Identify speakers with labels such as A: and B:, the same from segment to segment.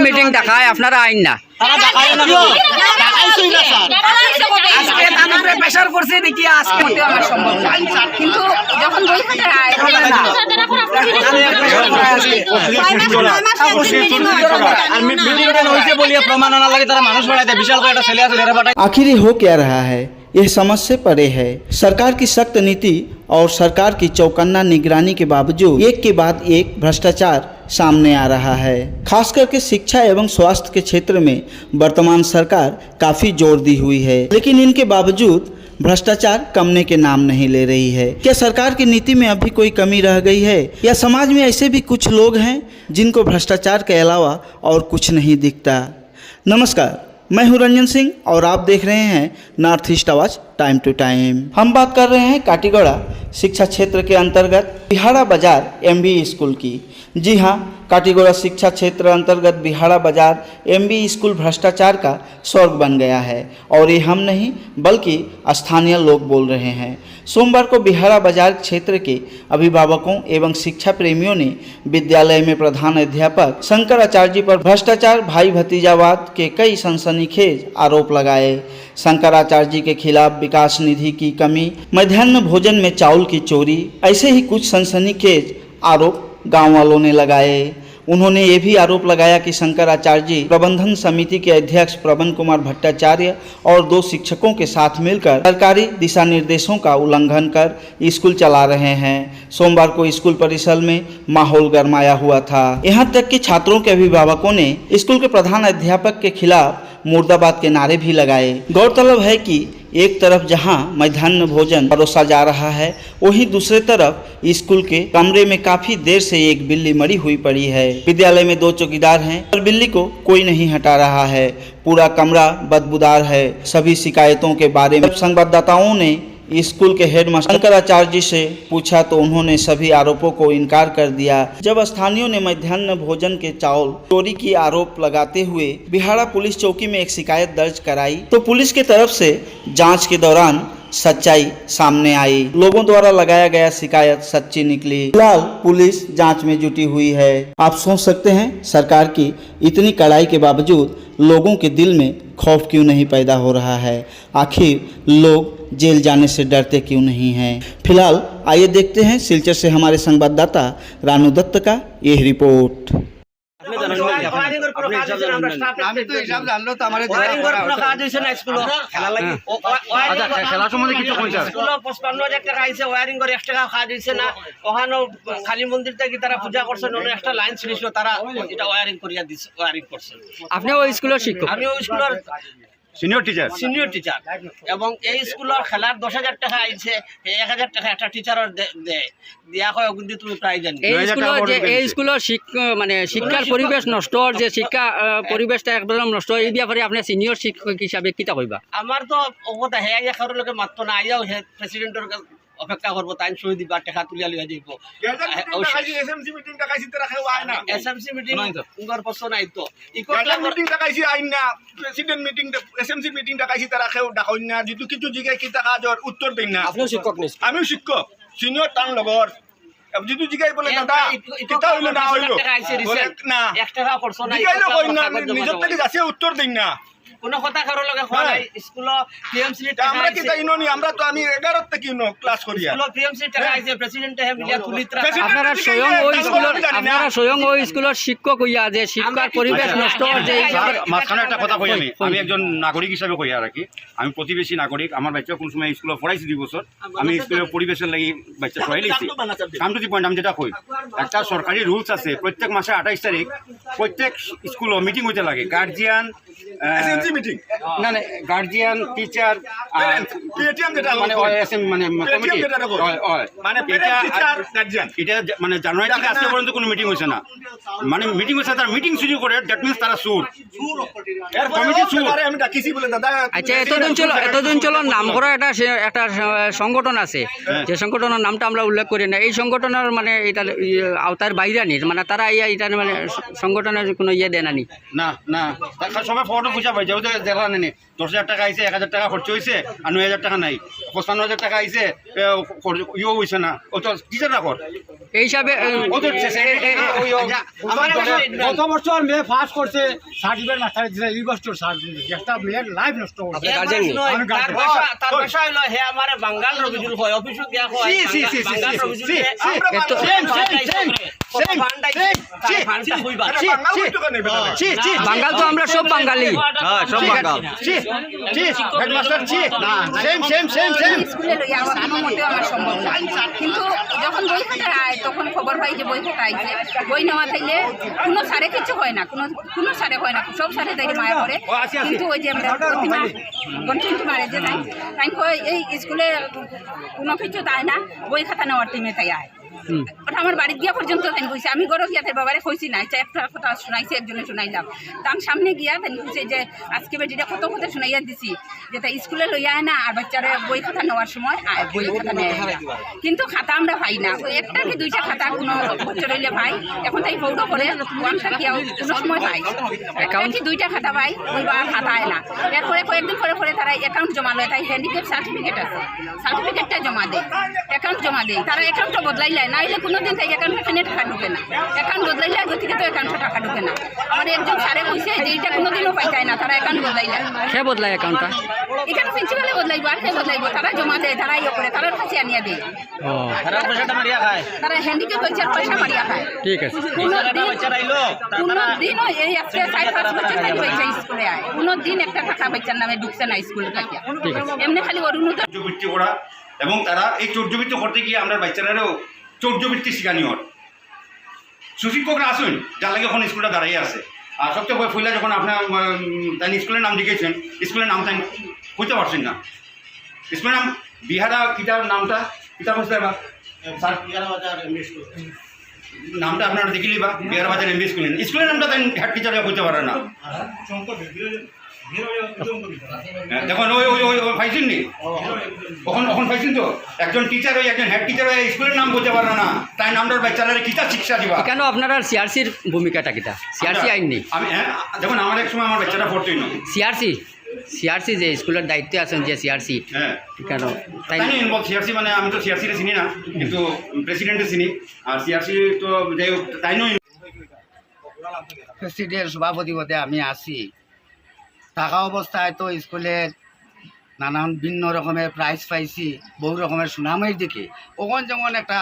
A: Meeting দেখায় আপনারা আইন না প্রেশার করছে দেখি আজকে সম্ভব না কিন্তু যখন বই খাতে
B: आखिर ये हो क्या रहा है? यह समझ से परे है। सरकार की सख्त नीति और सरकार की चौकन्ना निगरानी के बावजूद एक के बाद एक भ्रष्टाचार सामने आ रहा है। खास करके शिक्षा एवं स्वास्थ्य के क्षेत्र में वर्तमान सरकार काफ़ी जोर दी हुई है, लेकिन इनके बावजूद भ्रष्टाचार कमने के नाम नहीं ले रही है। क्या सरकार की नीति में अभी कोई कमी रह गई है या समाज में ऐसे भी कुछ लोग हैं जिनको भ्रष्टाचार के अलावा और कुछ नहीं दिखता? नमस्कार, मैं हूं रंजन सिंह और आप देख रहे हैं नॉर्थ ईस्ट आवाज टाइम टू टाइम। हम बात कर रहे हैं काटीगोड़ा शिक्षा क्षेत्र के अंतर्गत बिहाड़ा बाजार MB स्कूल की। जी हाँ, काटीगोड़ा शिक्षा क्षेत्र अंतर्गत बिहाड़ा बाजार MB स्कूल भ्रष्टाचार का स्वर्ग बन गया है और ये हम नहीं बल्कि स्थानीय लोग बोल रहे हैं। सोमवार को बिहाड़ा बाजार क्षेत्र के अभिभावकों एवं शिक्षा प्रेमियों ने विद्यालय में प्रधान अध्यापक शंकराचार्य जी पर भ्रष्टाचार भाई भतीजावाद के कई सनसनीखेज आरोप लगाए। शंकराचार्य जी के खिलाफ विकास निधि की कमी, मध्याह्न भोजन में चावल की चोरी, ऐसे ही कुछ सनसनीखेज आरोप गांव वालों ने लगाए। उन्होंने ये भी आरोप लगाया कि शंकराचार्य जी प्रबंधन समिति के अध्यक्ष प्रबन कुमार भट्टाचार्य और 2 शिक्षकों के साथ मिलकर सरकारी दिशा निर्देशों का उल्लंघन कर स्कूल चला रहे हैं। सोमवार को स्कूल परिसर में माहौल गरमाया हुआ था। यहाँ तक कि छात्रों के अभिभावकों ने स्कूल के प्रधान अध्यापक के खिलाफ मुर्दाबाद के नारे भी लगाए। गौरतलब है कि एक तरफ जहां मध्याह्न भोजन परोसा जा रहा है, वहीं दूसरे तरफ स्कूल के कमरे में काफी देर से एक बिल्ली मरी हुई पड़ी है। विद्यालय में 2 चौकीदार हैं और बिल्ली को कोई नहीं हटा रहा है। पूरा कमरा बदबूदार है। सभी शिकायतों के बारे में संवाददाताओं ने स्कूल के हेडमास्टर शंकराचार्य जी से पूछा तो उन्होंने सभी आरोपों को इनकार कर दिया। जब स्थानियों ने मध्याह्न भोजन के चावल चोरी की आरोप लगाते हुए बिहाड़ा पुलिस चौकी में एक शिकायत दर्ज कराई तो पुलिस की तरफ से जांच के दौरान सच्चाई सामने आई। लोगों द्वारा लगाया गया शिकायत सच्ची निकली। फिलहाल पुलिस जांच में जुटी हुई है। आप सोच सकते हैं सरकार की इतनी कड़ाई के बावजूद लोगों के दिल में खौफ क्यों नहीं पैदा हो रहा है? आखिर लोग जेल जाने से डरते क्यों नहीं हैं? फिलहाल आइए देखते हैं सिलचर से हमारे संवाददाता रानू दत्त का यह रिपोर्ट।
C: খালি মন্দির থেকে তারা পূজা করছেন, একটা লাইন ছিল তারা এটা ওয়ারিং করিয়া দিছে, ওয়ারিং করছেন।
A: আপনি ওই স্কুলের শিক্ষক?
C: আমি ওই স্কুলের সিনিয়র টিচার এবং এই স্কুলের খেলার 10,000 টাকা আইছে, 1,000 টাকা একটা টিচারের দেয় দিয়া হয় কিন্তু তুমি প্রায় জানি
A: এই স্কুলের মানে শিক্ষার পরিবেশ নষ্ট, যে শিক্ষা পরিবেশটা একদম নষ্ট, এই ব্যাপারে আপনি সিনিয়র শিক্ষক হিসাবে কিতা কইবা?
C: আমার তো অবতা হ্যাঁ কারোর লোকে মাত্র না আইয়াও হে প্রেসিডেন্টের অপেক্ষা করবো, তাই সই দিবা, টাকা তুলিয়া লিয়া যাইব। এসএমসি মিটিং টাকাইছি তারা কেউ আয় না। এসএমসি মিটিং উঙ্গর প্রশ্ন নাই তো ইকোটা মিটিং টাকাইছি আইন না, প্রেসিডেন্ট মিটিং এসএমসি মিটিং টাকাইছি তারা কেউ ডাকইন না। যেটু কিছু জিগাই কি টাকা জর উত্তর দেন না। আপনিও শিক্ষক নিস? আমিও শিক্ষক, সিনিয়র টান লগর। যেটু জিগাই বলে দাদা কিতা হইলো না হইলো না 1 টাকা খরচ নাই, জিগাইলো কই না, নিজের থেকে যাচ্ছে উত্তর দেন না। কোন কথা কারো লগে হয় নাই। স্কুল পিএমসি টাকা আমরা কি জানি নি, আমরা তো আমি 11 থেকে ক্লাস করিয়া স্কুল পিএমসি টাকা আইছে, প্রেসিডেন্ট হে মিলিয়া তুলিত্রা।
A: আপনারা স্বয়ং ওই স্কুলের শিক্ষক হইয়া যে শিক্ষার পরিবেশ নষ্ট, যে
D: মাঝখানে একটা কথা কই আমি একজন নাগরিক হিসাবে কইয়া রাখি, আমি প্রতিবেশী নাগরিক। আমার বাচ্চা কোন সময় স্কুলে পড়াইছি 2 বছর, আমি স্কুলের পরিবেশের লাগি বাচ্চা পড়াই লিছি। কাম টু দি পয়েন্ট, আমি যেটা কই একটা সরকারি রুলস আছে, প্রত্যেক মাসে 28 তারিখ প্রত্যেক স্কুলে মিটিং হইতে লাগে। গার্জিয়ান মিটিং না না, গার্জিয়ান টিচার পিএটিএম যেটা মানে এসএম মানে কমিটি মানে টিচার গার্জিয়ান, এটা মানে জানুয়ারি থেকে আজকে পর্যন্ত কোনো মিটিং হইছে না। মানে মিটিং হইছে তার মিটিং শুরু করে, দ্যাট মিন্স তারা সুর এর কমিটি সুর। আমি ডাকিছি বলে দাদা।
A: আচ্ছা, এতদিন চলো নাম করা একটা সংগঠন আছে, যে সংগঠনের নামটা আমরা উল্লেখ করি না। এই সংগঠনের মানে এটা আওতার বাইরে আনি, মানে তারা এটা মানে সংগঠনের কোনো ইয়ে দেয় না নি?
D: না না, সবাই ফটো বুঝা পাই যাও তো দেখা নেই 10,000 টাকা আইছে, 1,000 টাকা খরচ হয়েছে, আর 9,000 টাকা নাই, 55,000 টাকা আইছে, ইয়েও হয়েছে না, ও তো টিচার রাখর
A: এই হিসাবে
D: ও তো
E: গত বছর মেয়ে ফার্স্ট করছে সার্টিফিকেট মাস্টার দিছে, এই বছর সার্টিফিকেট একটা মেয়ের লাইফ নষ্ট করছে।
C: তার ভাষা হলো হে আমারে বাঙ্গাল রবিজুল হয় অফিসে গিয়া হয় বাঙ্গাল রবিজুল
A: বাঙ্গাল তো আমরা সব বাঙালি।
D: সব বাঙ্গাল হেডমাস্টার
F: স্কুলে লইয়া আমার কোনো মতেও আমার সম্ভব না, কিন্তু যখন বই খাতা আয় তখন খবর পাই যে বই খাতা আইছে, বই নেওয়া থাকলে কোনো সারে কিছু হয় না, কোনো সারে হয় না, সব সারে তাই মায়া করে। কিন্তু ওই যে আমরা প্রতিমা কন্টিনিউ মারে যে তাই কয় এই স্কুলে কোনো কিছু তাই না, বই খাতা নেওয়ার টিমে তাই আয়। ওটা আমার বাড়ি গিয়া পর্যন্ত তাই কইছে, আমি গরো গিয়া তাই বাবারে কইছি না, একটা কথা শোনাইছে, একজনে শোনাইলাম, তার সামনে গিয়া তাই কইছে যে আজকে বেটিটা কত কথা শোনাইয়া দিছি যে তাই স্কুলে লইয়া আয় না, আর বাচ্চারা বই খাতা নেওয়ার সময় আয় বই খাতা নেয় না। কিন্তু খাতা আমরা পাই না, ওই একটা কি দুইটা খাতা কোনো বছর হইলে পাই, এখন তাই ফৌটো করে ওয়ানটা কি কোনো সময় পাই, একটা কি দুইটা খাতা পাই, ওই আর খাতা আয় না। এরপরে কয়েকদিন পরে পরে তারা অ্যাকাউন্ট জমা লয়, তাই হ্যান্ডিক্যাপ সার্টিফিকেট আছে, সার্টিফিকেটটা জমা দেয়, অ্যাকাউন্ট জমা দেয়, তারা অ্যাকাউন্টটা বদলাইলে নাইলে কোনো দিন তাই অ্যাকাউন্ট এখানে টাকা ঢুকে না, অ্যাকাউন্ট বদলাইলে আগে থেকে তো অ্যাকাউন্টে টাকা ঢুকে না। আমার একজন স্যারে কইছে যে এইটা কোনোদিনও পাইতাই না, তারা অ্যাকাউন্ট বদলাইলে
A: সে বদলায় অ্যাকাউন্টটা।
F: এখানে প্রিন্সিপালে বদলাইব আর কে বদলাইব, তারা জমা দেয়, তারা ইয়ে করে, তারা কাছে আনিয়া দেয়, তারা হ্যান্ডিক্যাপ পয়সার পয়সা মারিয়া খায়।
A: ঠিক আছে,
F: কোনোদিনও এই আজকে 4-5 বছর থেকে বাচ্চা স্কুলে আয়, কোনোদিন একটা টাকা বাচ্চার নামে ঢুকছে না স্কুলে থেকে, এমনি খালি অরুণোদয়
D: চৌর্যবৃত্তি করা, এবং তারা এই চৌর্যবৃত্তি করতে গিয়ে আমরা বাচ্চারারও চৌর্যবৃত্তি শিখানি হর। সুশিক্ষকরা আসুন, যার লাগে এখন স্কুলটা দাঁড়াই আছে। আর সবচেয়ে ফইলা যখন আপনার তাই স্কুলের নাম লিখেছেন, স্কুলের নাম তাই বুঝতে পারছেন না, স্কুলের নাম বিহারা কিতার নামটা কিতাব হচ্ছে বা স্যার নামটা আপনারা দেখিলি বা বিহার বাজার এমবি স্কুলের নামটা তাই হেড টিচারে হইতে পারে না। দেখুন ওই ওই ওই পাইছেন নি, কখন পাইছেন তো একজন টিচার হয়ে একজন হেড টিচার হয়ে স্কুলের নাম বলতে পারে না, তাই নামটার বাচ্চারা কিতা শিক্ষা দিবা।
A: কেন আপনারা সিআরসির ভূমিকাটা কিটা? সিআরসি আইন নেই।
D: আমি দেখুন আমার এক সময় আমার বাচ্চারা পড়তোই না।
A: সিআরসি যে স্কুলের দায়িত্বে আছেন যে সিআরসি,
D: হ্যাঁ
A: কেন তাই
D: তাই সিআরসি মানে আমি তো সিআরসিরে চিনি না, কিন্তু প্রেসিডেন্টে চিনি, আর সিআরসি তো যাই হোক তাই নয়।
E: প্রেসিডেন্ট সভাপতি পদে আমি আছি, থাকা অবস্থায় তো স্কুলের নানান ভিন্ন রকমের প্রাইজ পাইছি, বহু রকমের সুনামের দিকে, ওখান যেমন একটা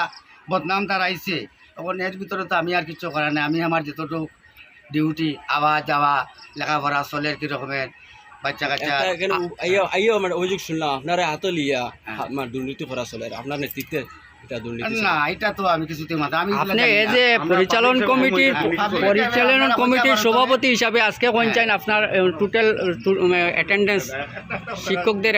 E: বদনাম তার আইছে, তখন এর ভিতরে তো আমি আর কিছু করার নাই, আমি আমার যতটুকু ডিউটি আওয়া যাওয়া লেখাপড়া চলের কী রকমের বাচ্চা কাচ্চা
G: আইও আমার অভিযোগ শুনলাম আপনারা হাতে লিয়া আমার দুর্নীতি করা চলে, আপনার নেতৃত্বে এটা দুর্নীতি
E: না, এটা তো আমি কিছুতে মাথা আমি
A: আপনি এই যে পরিচালন কমিটির সভাপতি হিসাবে আজকে কোন চাইন আপনার টোটাল অ্যাটেন্ডেন্স শিক্ষকদের